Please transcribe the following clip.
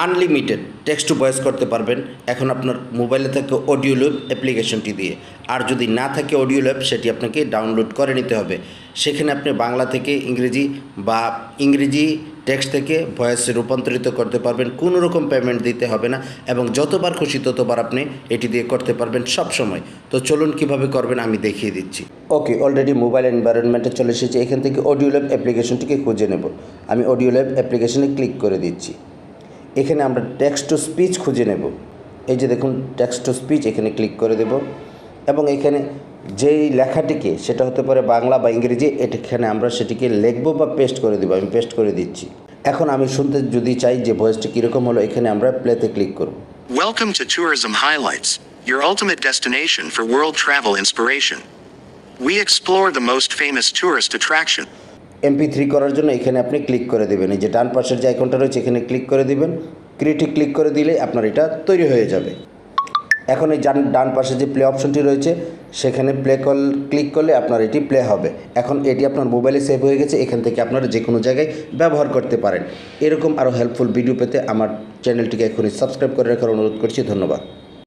Unlimited text to voice করতে পারবেন এখন আপনার মোবাইলে থাকে অডিও ল্যাব অ্যাপ্লিকেশনটি দিয়ে। আর যদি না থাকে অডিও ল্যাব, সেটি আপনাকে ডাউনলোড করে নিতে হবে। সেখানে আপনি বাংলা থেকে ইংরেজি বা ইংরেজি টেক্সট থেকে ভয়েসে রূপান্তরিত করতে পারবেন। কোনো রকম পেমেন্ট দিতে হবে না এবং যতবার খুশি ততবার আপনি এটি দিয়ে করতে পারবেন সব সময়। তো চলুন কিভাবে করবেন আমি দেখিয়ে দিচ্ছি। ওকে, অলরেডি মোবাইল এনভায়রনমেন্টে চলে এসেছে। এখান থেকে অডিও ল্যাব অ্যাপ্লিকেশনটিকে খুঁজে নেব। আমি অডিও ল্যাব অ্যাপ্লিকেশনে ক্লিক করে দিচ্ছি। এখানে আমরা টেক্সট টু স্পিচ খুঁজে নেব। এই যে দেখুন টেক্সট টু স্পিচ, এখানে ক্লিক করে দেব এবং এখানে যেই লেখাটিকে, সেটা হতে পারে বাংলা বা ইংরেজি, এখানে আমরা সেটিকে লিখব বা পেস্ট করে দেব। আমি পেস্ট করে দিচ্ছি। এখন আমি শুনতে যদি চাই যে ভয়েসটি কীরকম হলো, এখানে আমরা প্লেতে ক্লিক করব। Welcome to Tourism Highlights, your ultimate destination for world travel inspiration. We explore the most famous tourist attraction. MP3 করার জন্য এখানে আপনি ক্লিক করে দেবেন। এই যে ডান পাশের যে আইকনটা রয়েছে এখানে ক্লিক করে দিবেন। ক্রিয়েটে ক্লিক করে দিলে আপনার এটা তৈরি হয়ে যাবে। এখন এই ডান পাশে যে প্লে অপশনটি রয়েছে সেখানে ক্লিক করলে আপনার এটি প্লে হবে। এখন এটি আপনার মোবাইলে সেভ হয়ে গেছে। এখান থেকে আপনারা যে কোনো জায়গায় ব্যবহার করতে পারেন। এরকম আরও হেল্পফুল ভিডিও পেতে আমার চ্যানেলটিকে এখনই সাবস্ক্রাইব করে রাখার অনুরোধ করছি। ধন্যবাদ।